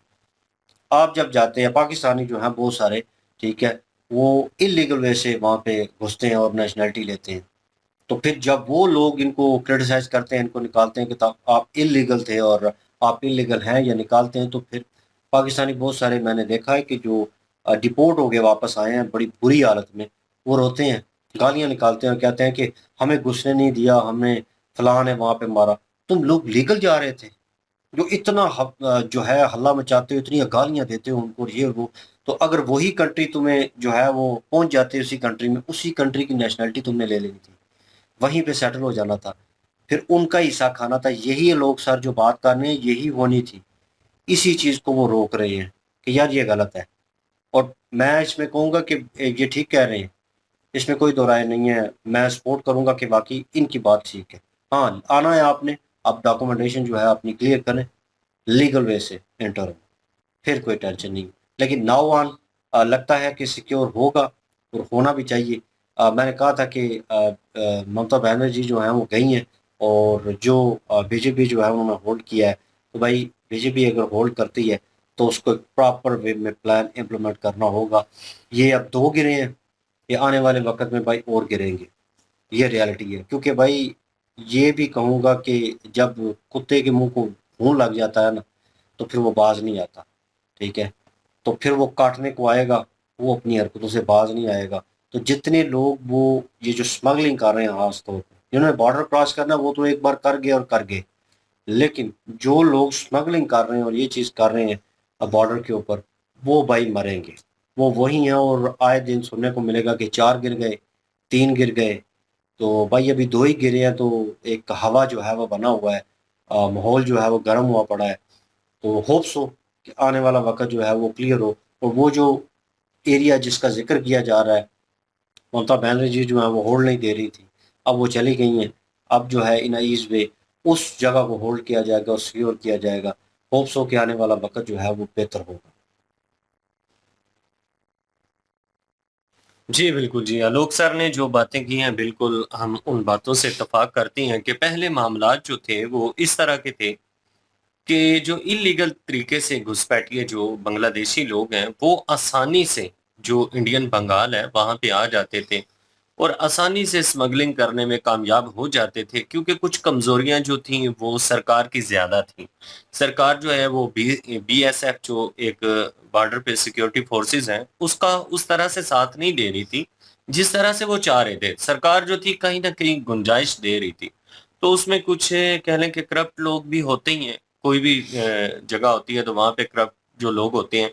आप जब जाते हैं, पाकिस्तानी जो हैं बहुत सारे, ठीक है, वो इलीगल वे से वहाँ पे घुसते हैं और नेशनलिटी लेते हैं। तो फिर जब वो लोग इनको क्रिटिसाइज करते हैं, इनको निकालते हैं कि आप इलीगल थे और आप इलीगल हैं, या निकालते हैं, तो फिर पाकिस्तानी बहुत सारे मैंने देखा है कि जो डिपोर्ट हो गए वापस आए हैं बड़ी बुरी हालत में, वो रोते हैं, गालियां निकालते हैं और कहते हैं कि हमें घुसने नहीं दिया, हमें फलान है वहाँ पे मारा। तुम लोग लीगल जा रहे थे, जो इतना जो है हल्ला मचाते हो, इतनी गालियां देते हो उनको, ये वो, तो अगर वही कंट्री तुम्हें जो है वो पहुंच जाती है उसी कंट्री में, उसी कंट्री की नेशनलिटी तुमने ले लेनी थी, वहीं पे सेटल हो जाना था, फिर उनका हिस्सा खाना था। यही लोग सर जो बात कर रहे हैं, यही होनी थी। इसी चीज़ को वो रोक रहे हैं कि यार ये गलत है। और मैं इसमें कहूँगा कि ये ठीक कह रहे हैं, इसमें कोई दो राय नहीं है, मैं सपोर्ट करूँगा कि वाकई इनकी बात ठीक है। हाँ, आना है आपने, आप डॉक्यूमेंटेशन जो है अपनी क्लियर करें, लीगल वे से एंटर हो, फिर कोई टेंशन नहीं। लेकिन नाउ ऑन लगता है कि सिक्योर होगा, और होना भी चाहिए। मैंने कहा था कि ममता बनर्जी जो है वो गई हैं, और जो बीजेपी जो है उन्होंने होल्ड किया है, तो भाई बीजेपी अगर होल्ड करती है तो उसको एक प्रॉपर वे में प्लान इम्प्लीमेंट करना होगा। ये अब 2 गिरे हैं, ये आने वाले वक्त में भाई और गिरेंगे, ये रियलिटी है। क्योंकि भाई ये भी कहूँगा कि जब कुत्ते के मुंह को खून लग जाता है ना, तो फिर वो बाज नहीं आता, ठीक है। तो फिर वो काटने को आएगा, वो अपनी हरकतों से बाज नहीं आएगा। तो जितने लोग वो ये जो स्मगलिंग कर रहे हैं, खास तौर पर जिन्होंने बॉर्डर क्रॉस करना, वो तो एक बार कर गए और कर गए, लेकिन जो लोग स्मगलिंग कर रहे हैं और ये चीज़ कर रहे हैं बॉर्डर के ऊपर, वो भाई मरेंगे। वो वही हैं, और आए दिन सुनने को मिलेगा कि 4 गिर गए, 3 गिर गए। तो भाई अभी 2 ही गिरे हैं, तो एक हवा जो है वो बना हुआ है, माहौल जो है वो गर्म हुआ पड़ा है। तो होप सो कि आने वाला वक्त जो है वो क्लियर हो, और वो जो एरिया जिसका जिक्र किया जा रहा है, ममता बनर्जी जो है वो होल्ड नहीं दे रही थी, अब वो चली गई हैं, अब जो है इन ईज वे उस जगह को होल्ड किया जाएगा और सिक्योर किया जाएगा। होप सो कि आने वाला वक्त जो है वो बेहतर होगा। जी, बिल्कुल जी। आलोक सर ने जो बातें की हैं बिल्कुल हम उन बातों से इत्तेफ़ाक करते हैं कि पहले मामलात जो थे वो इस तरह के थे कि जो इल्लीगल तरीके से घुसपैठिए जो बांग्लादेशी लोग हैं, वो आसानी से जो इंडियन बंगाल है, वहाँ पे आ जाते थे और आसानी से स्मगलिंग करने में कामयाब हो जाते थे क्योंकि कुछ कमज़ोरियाँ जो थीं, वो सरकार की ज़्यादा थीं। सरकार जो है वो बीएसएफ जो एक बॉर्डर पे सिक्योरिटी फोर्सेज़ हैं, उसका उस तरह से साथ नहीं दे रही थी, जिस तरह से वो चाह रहे थे। सरकार जो थी कहीं न कहीं गुंजाइश दे रही थी। तो उसमें कुछ कह लें कि करप्ट लोग भी होते ही हैं। कोई भी जगह होती है तो वहाँ पे करप्ट जो लोग होते हैं,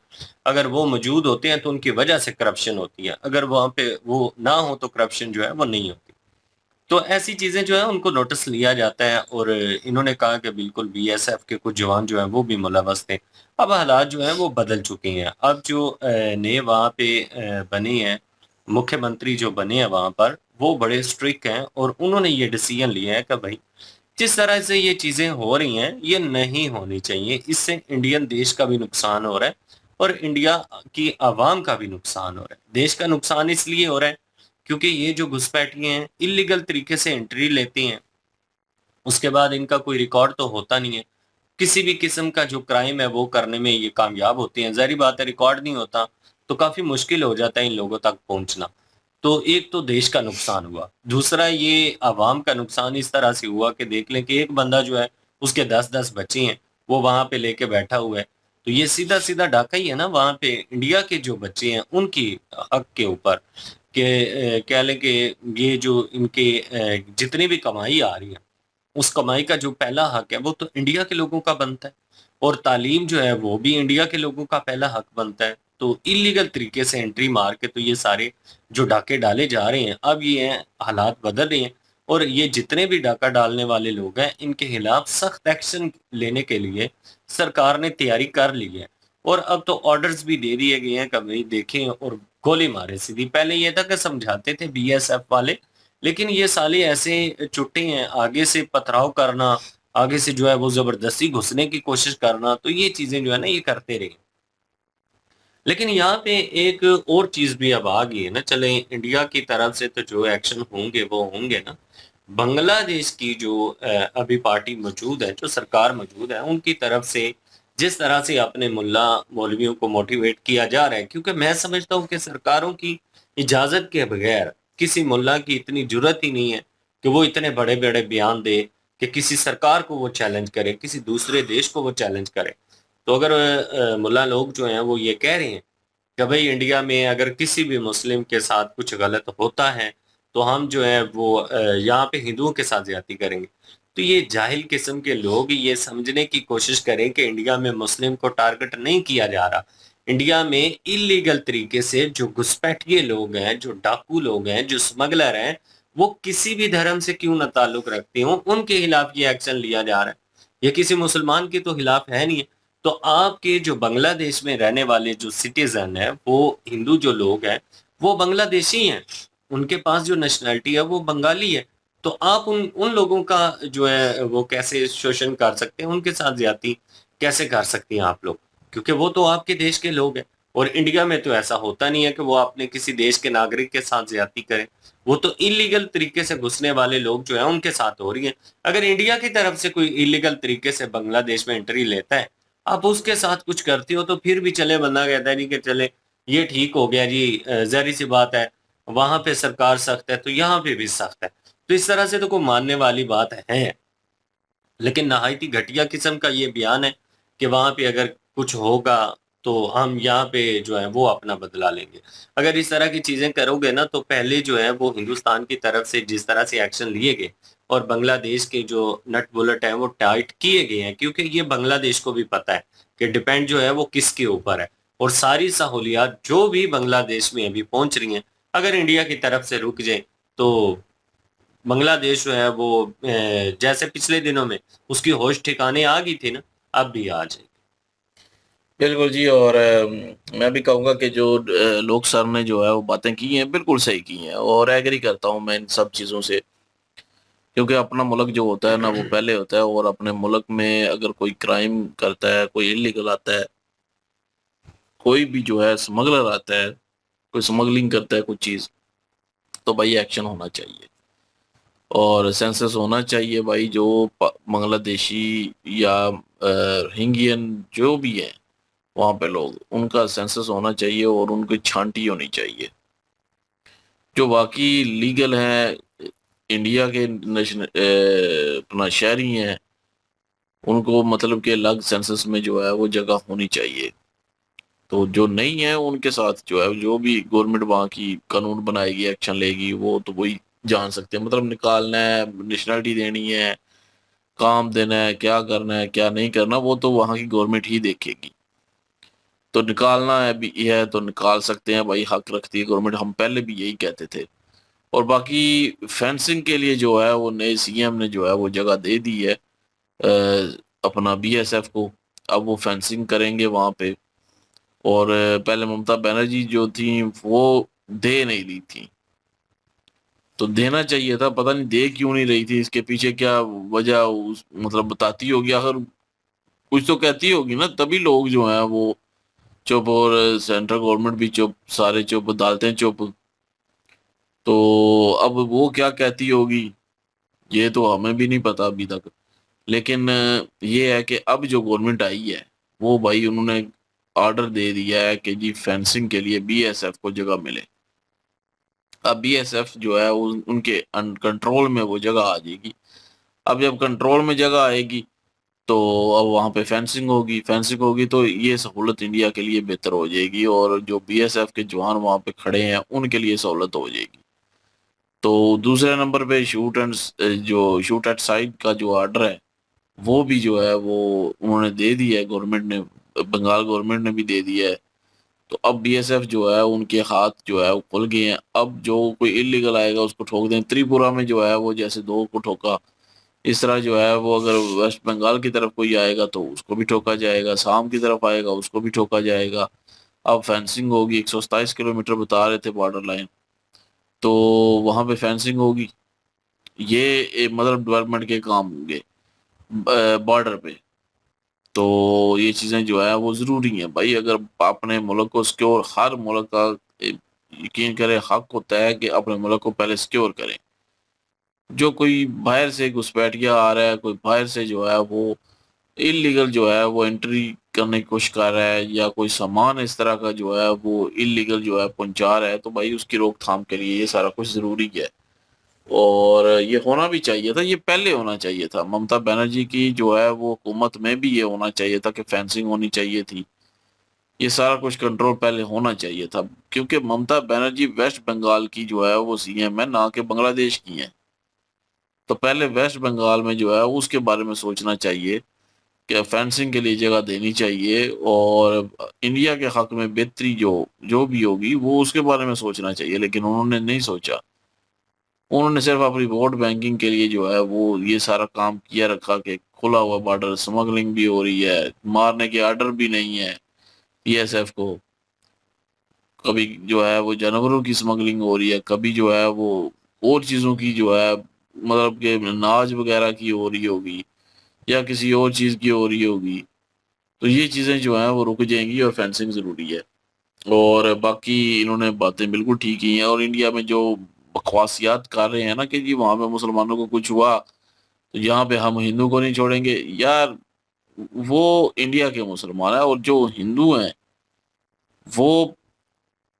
अगर वो मौजूद होते हैं तो उनकी वजह से करप्शन होती है। अगर वहाँ पे वो ना हो तो करप्शन जो है वो नहीं होती। तो ऐसी चीज़ें जो है उनको नोटिस लिया जाता है और इन्होंने कहा कि बिल्कुल बीएसएफ के कुछ जवान जो हैं वो भी मुलव्वस थे। अब हालात जो हैं वो बदल चुके हैं। अब जो नए वहाँ पे बने हैं, मुख्यमंत्री जो बने हैं वहाँ पर, वो बड़े स्ट्रिक्ट हैं और उन्होंने ये डिसीजन लिया है कि भई जिस तरह से ये चीज़ें हो रही हैं, ये नहीं होनी चाहिए। इससे इंडियन देश का भी नुकसान हो रहा है और इंडिया की आवाम का भी नुकसान हो रहा है। देश का नुकसान इसलिए हो रहा है क्योंकि ये जो घुसपैठिए हैं, इल्लीगल तरीके से एंट्री लेती हैं, उसके बाद इनका कोई रिकॉर्ड तो होता नहीं है। किसी भी किस्म का जो क्राइम है वो करने में ये कामयाब होते हैं। ज़ाहिर-सी बात है रिकॉर्ड नहीं होता, तो काफ़ी मुश्किल हो जाता है इन लोगों तक पहुँचना। तो एक तो देश का नुकसान हुआ, दूसरा ये अवाम का नुकसान इस तरह से हुआ कि देख लें कि एक बंदा जो है उसके 10-10 बच्चे हैं, वो वहाँ पे लेके बैठा हुआ है। तो ये सीधा-सीधा डाका ही है ना वहाँ पे इंडिया के जो बच्चे हैं उनकी हक के ऊपर कि कह लें कि ये जो इनके जितनी भी कमाई आ रही है उस कमाई का जो पहला हक है, वो तो इंडिया के लोगों का बनता है और तालीम जो है, वो भी इंडिया के लोगों का पहला हक बनता है। तो इल्लीगल तरीके से एंट्री मार के तो ये सारे जो डाके डाले जा रहे हैं, अब ये हैं हालात बदल रहे हैं और ये जितने भी डाका डालने वाले लोग हैं, इनके खिलाफ सख्त एक्शन लेने के लिए सरकार ने तैयारी कर ली है और अब तो ऑर्डर्स भी दे दिए गए हैं कि भई देखें और गोली मारें सीधी। पहले ये था कि समझाते थे बीएसएफ वाले लेकिन ये साले ऐसे चुट्टे हैं, आगे से पथराव करना, आगे से जो है वो ज़बरदस्ती घुसने की कोशिश करना, तो ये चीज़ें जो है ना ये करते रहे। लेकिन यहाँ पे एक और चीज़ भी अब आ गई है ना, चलें इंडिया की तरफ से तो जो एक्शन होंगे वो होंगे ना, बांग्लादेश की जो अभी पार्टी मौजूद है, जो सरकार मौजूद है, उनकी तरफ से जिस तरह से अपने मुल्ला मौलवियों को मोटिवेट किया जा रहा है क्योंकि मैं समझता हूँ कि सरकारों की इजाज़त के बगैर किसी मुल्ला की इतनी जुर्रत ही नहीं है कि वो इतने बड़े-बड़े बयान दे कि किसी सरकार को वो चैलेंज करे, किसी दूसरे देश को वो चैलेंज करे। तो अगर मुल्ला लोग जो हैं वो ये कह रहे हैं कि भाई इंडिया में अगर किसी भी मुस्लिम के साथ कुछ गलत होता है, तो हम जो है वो यहाँ पे हिंदुओं के साथ ज़्यादती करेंगे। तो ये जाहिल किस्म के लोग ये समझने की कोशिश करें कि इंडिया में मुस्लिम को टारगेट नहीं किया जा रहा। इंडिया में इल्लीगल तरीके से जो घुसपैठिए लोग हैं, जो डाकू लोग हैं, जो स्मगलर हैं, वो किसी भी धर्म से क्यों ना ताल्लुक रखते हों, उनके खिलाफ ये एक्शन लिया जा रहा है। ये किसी मुसलमान के तो खिलाफ है नहीं है। तो आपके जो बांग्लादेश में रहने वाले जो सिटीज़न हैं, वो हिंदू जो लोग हैं, वो बांग्लादेशी हैं। उनके पास जो नेशनैलिटी है वो बंगाली है। तो आप उन उन लोगों का जो है वो कैसे शोषण कर सकते हैं, उनके साथ ज़्यादती कैसे कर सकती हैं आप लोग? क्योंकि वो तो आपके देश के लोग हैं और इंडिया में तो ऐसा होता नहीं है कि वो अपने किसी देश के नागरिक के साथ ज़्यादती करें। वो तो इल्लीगल तरीके से घुसने वाले लोग जो हैं उनके साथ हो रही है। अगर इंडिया की तरफ से कोई इल्लीगल तरीके से बांग्लादेश में एंट्री लेता है, आप उसके साथ कुछ करते हो तो फिर भी चले बंदा कहता है नहीं कि चले ये ठीक हो गया जी ज़ाहिर-सी बात है, वहाँ पे सरकार सख्त है तो यहाँ पे भी सख्त है। तो इस तरह से तो कोई मानने वाली बात है। लेकिन नहायत ही घटिया किस्म का ये बयान है कि वहाँ पे अगर कुछ होगा तो हम यहाँ पे जो है वो अपना बदला लेंगे। अगर इस तरह की चीज़ें करोगे ना तो पहले जो है वो हिंदुस्तान की तरफ से जिस तरह से एक्शन लिए गए और बांग्लादेश के जो नट बुलेट हैं वो टाइट किए गए हैं क्योंकि ये बांग्लादेश को भी पता है कि डिपेंड जो है वो किसके ऊपर है और सारी सहूलियात जो भी बांग्लादेश में अभी पहुँच रही हैं, अगर इंडिया की तरफ से रुक जाएँ तो बांग्लादेश जो है वो जैसे पिछले दिनों में उसकी होश ठिकाने आ गई थी ना, अब भी आ जाएगी। बिल्कुल जी और मैं भी कहूँगा कि जो लोग सर ने जो है वो बातें की हैं, बिल्कुल सही की हैं और एग्री करता हूँ मैं इन सब चीज़ों से। क्योंकि अपना मुल्क जो होता है ना वो पहले होता है और अपने मुल्क में अगर कोई क्राइम करता है, कोई इल्लीगल आता है, कोई भी जो है स्मगलर आता है, कोई स्मगलिंग करता है कुछ चीज़, तो भाई एक्शन होना चाहिए और सेंसस होना चाहिए भाई। जो बांग्लादेशी या रोहिंग्यन जो भी है वहाँ पे लोग, उनका सेंसस होना चाहिए और उनकी छांटी होनी चाहिए। जो बाकी लीगल है इंडिया के नेशनल अपना शहरी हैं, उनको मतलब कि अलग सेंसस में जो है वो जगह होनी चाहिए। तो जो नहीं है उनके साथ जो है, जो भी गवर्नमेंट वहाँ की कानून बनाएगी, एक्शन लेगी, वो तो वही जान सकते हैं। मतलब निकालना है, नेशनलिटी देनी है, काम देना है, क्या करना है क्या नहीं करना, वो तो वहाँ की गवर्नमेंट ही देखेगी। तो निकालना है भी है तो निकाल सकते हैं भाई, हक रखती है गवर्नमेंट, हम पहले भी यही कहते थे। और बाकी फेंसिंग के लिए जो है वो नए सीएम ने जो है वो जगह दे दी है अपना बीएसएफ को। अब वो फेंसिंग करेंगे वहाँ पे। और पहले ममता बनर्जी जो थी वो दे नहीं रही थी, तो देना चाहिए था, पता नहीं दे क्यों नहीं रही थी, इसके पीछे क्या वजह उस मतलब बताती होगी, आखिर कुछ तो कहती होगी ना, तभी लोग जो हैं वो चुप और सेंट्रल गवर्नमेंट भी चुप, सारे चुप, अदालतें चुप। तो अब वो क्या कहती होगी ये तो हमें भी नहीं पता अभी तक। लेकिन ये है कि अब जो गवर्नमेंट आई है वो भाई उन्होंने ऑर्डर दे दिया है कि जी फेंसिंग के लिए बीएसएफ को जगह मिले। अब बीएसएफ जो है उनके कंट्रोल में वो जगह आ जाएगी। अब जब कंट्रोल में जगह आएगी तो अब वहाँ पे फेंसिंग होगी तो ये सहूलत इंडिया के लिए बेहतर हो जाएगी और जो बीएसएफ के जवान वहाँ पे खड़े हैं उनके लिए सहूलत हो जाएगी। तो दूसरे नंबर पे शूट एट साइट का जो ऑर्डर है वो भी जो है वो उन्होंने दे दिया है, गवर्नमेंट ने, बंगाल गवर्नमेंट ने भी दे दिया है। तो अब बीएसएफ जो है उनके हाथ जो है वो खुल गए हैं। अब जो कोई इलीगल आएगा उसको ठोक दें। त्रिपुरा में जो है वो जैसे 2 को ठोका, इस तरह जो है वो अगर वेस्ट बंगाल की तरफ कोई आएगा तो उसको भी ठोका जाएगा, असम की तरफ आएगा उसको भी ठोका जाएगा। अब फेंसिंग होगी, 127 किलोमीटर बता रहे थे बॉर्डर लाइन, तो वहाँ पे फेंसिंग होगी। ये मतलब डेवलपमेंट के काम होंगे बॉर्डर पे। तो ये चीज़ें जो है वो ज़रूरी हैं भाई। अगर अपने मुल्क को सिक्योर, हर मुल्क का यकीन करें हक होता है कि अपने मुल्क को पहले सिक्योर करें। जो कोई बाहर से घुसपैठिया आ रहा है, कोई बाहर से जो है वो इलीगल जो है वो एंट्री करने की कोशिश कर रहा है, या कोई सामान इस तरह का जो है वो इलीगल जो है पहुंचा रहा है, तो भाई उसकी रोकथाम के लिए ये सारा कुछ ज़रूरी है। और ये होना भी चाहिए था, ये पहले होना चाहिए था। ममता बनर्जी की जो है वो हुकूमत में भी ये होना चाहिए था कि फेंसिंग होनी चाहिए थी, ये सारा कुछ कंट्रोल पहले होना चाहिए था। क्योंकि ममता बनर्जी वेस्ट बंगाल की जो है वो सीएम है, ना कि बांग्लादेश की है। तो पहले वेस्ट बंगाल में जो है उसके बारे में सोचना चाहिए कि फेंसिंग के लिए जगह देनी चाहिए, और इंडिया के हक में बेहतरी जो जो भी होगी वो उसके बारे में सोचना चाहिए। लेकिन उन्होंने नहीं सोचा, उन्होंने सिर्फ अपनी वोट बैंकिंग के लिए जो है वो ये सारा काम किया रखा कि खुला हुआ बॉर्डर, स्मगलिंग भी हो रही है, मारने के ऑर्डर भी नहीं है बीएसएफ को, कभी जो है वो जानवरों की स्मगलिंग हो रही है, कभी जो है वो और चीज़ों की जो है मतलब कि अनाज वगैरह की हो रही होगी या किसी और चीज़ की हो रही होगी। तो ये चीज़ें जो हैं वो रुक जाएंगी और फेंसिंग ज़रूरी है। और बाकी इन्होंने बातें बिल्कुल ठीक की हैं। और इंडिया में जो बकवासियात कर रहे हैं ना कि जी वहाँ पे मुसलमानों को कुछ हुआ तो यहाँ पे हम हिंदू को नहीं छोड़ेंगे, यार वो इंडिया के मुसलमान है और जो हिंदू हैं वो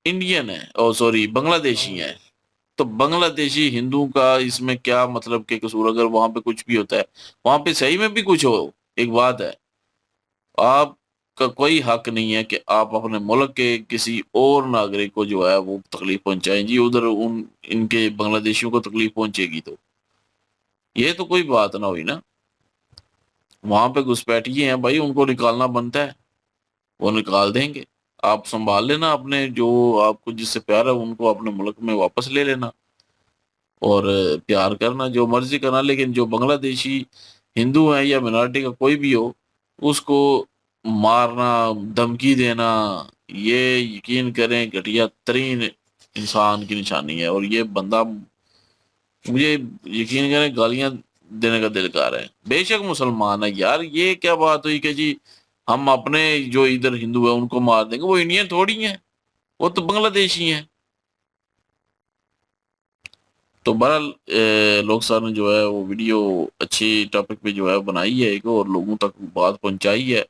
इंडियन है, और सॉरी बांग्लादेशी हैं। तो बांग्लादेशी हिंदू का इसमें क्या मतलब के कसूर, अगर वहां पे कुछ भी होता है, वहां पे सही में भी कुछ हो, एक बात है, आपका कोई हक नहीं है कि आप अपने मुल्क के किसी और नागरिक को जो है वो तकलीफ पहुंचाएं। जी उधर उन इनके बांग्लादेशियों को तकलीफ पहुंचेगी तो ये तो कोई बात ना हुई ना। वहां पे घुसपैठिए हैं भाई, उनको निकालना बनता है, वो निकाल देंगे। आप संभाल लेना अपने जो आपको जिससे प्यार है उनको अपने मुल्क में वापस ले लेना और प्यार करना, जो मर्जी करना। लेकिन जो बांग्लादेशी हिंदू है या मिनॉरिटी का कोई भी हो, उसको मारना, धमकी देना, ये यकीन करें घटिया तरीन इंसान की निशानी है। और ये बंदा, मुझे यकीन करें गालियां देने का दिल कर रहा है। बेशक मुसलमान है यार, ये क्या बात हुई कि जी हम अपने जो इधर हिंदू है उनको मार देंगे, वो इंडियन थोड़ी है, वो तो बांग्लादेशी हैं। तो बहरहाल लोग साहब ने जो है वो वीडियो अच्छी टॉपिक पे जो है बनाई है एक, और लोगों तक बात पहुंचाई है,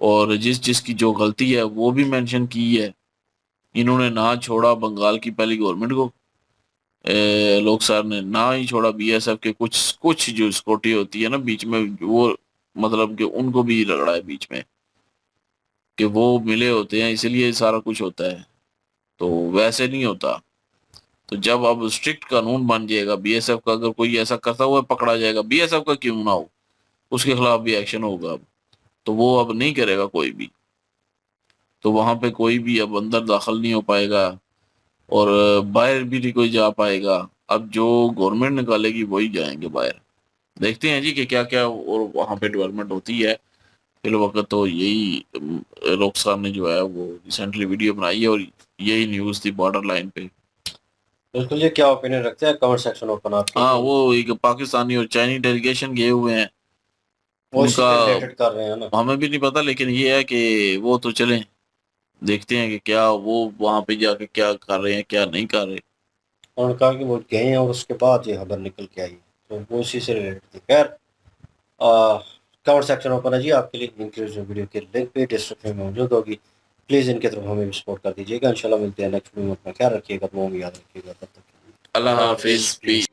और जिस जिसकी जो गलती है वो भी मेंशन की है। इन्होंने ना छोड़ा बंगाल की पहली गवर्नमेंट को, लोग साहब ने ना ही छोड़ा बीएसएफ के कुछ कुछ जो सिक्योरिटी होती है ना बीच में, वो मतलब कि उनको भी रगड़ा है बीच में, कि वो मिले होते हैं इसलिए सारा कुछ होता है, तो वैसे नहीं होता। तो जब अब स्ट्रिक्ट कानून बन जाएगा, बीएसएफ का अगर कोई ऐसा करता हुआ पकड़ा जाएगा, बीएसएफ का क्यों ना हो, उसके खिलाफ भी एक्शन होगा अब, तो वो अब नहीं करेगा कोई भी। तो वहां पे कोई भी अब अंदर दाखिल नहीं हो पाएगा, और बाहर भी नहीं कोई जा पाएगा। अब जो गवर्नमेंट निकालेगी वही जाएंगे बाहर। देखते हैं जी कि क्या क्या और वहां पे डेवलपमेंट होती है। फिल वक्त तो यही लोग साहब ने जो है वो रिसेंटली वीडियो बनाई है, और यही न्यूज़ थी बॉर्डर लाइन पे। बिल्कुल, ये क्या ओपिनियन रखते हैं, कमेंट सेक्शन ओपन आपके हाँ, लिए। वो एक पाकिस्तानी और चाइनीज डेलीगेशन गए हुए हैं, वो इसी उनका से रिलेटेड कर रहे हैं ना। हमें भी नहीं पता, लेकिन ये है कि वो तो चलें, देखते हैं कि क्या वो वहां पे जाके क्या कर रहे हैं क्या नहीं कर रहे। उन्होंने कहा कि वो गए हैं और उसके बाद ये खबर निकल के आई, तो वो इसी से रिलेटेड थी। खैर, कमेंट सेक्शन ओपन है जी आपके लिए। इंक्लूसिव वीडियो के लिंक पे डिस्क्रिप्शन में मौजूद होगी, प्लीज़ इनके तरफ हमें भी सपोर्ट कर दीजिएगा। इंशाल्लाह मिलते हैं नेक्स्ट वीडियो में। अपना ख्याल रखिएगा, दुआ में याद रखिएगा। तब तक अल्लाह हाफिज।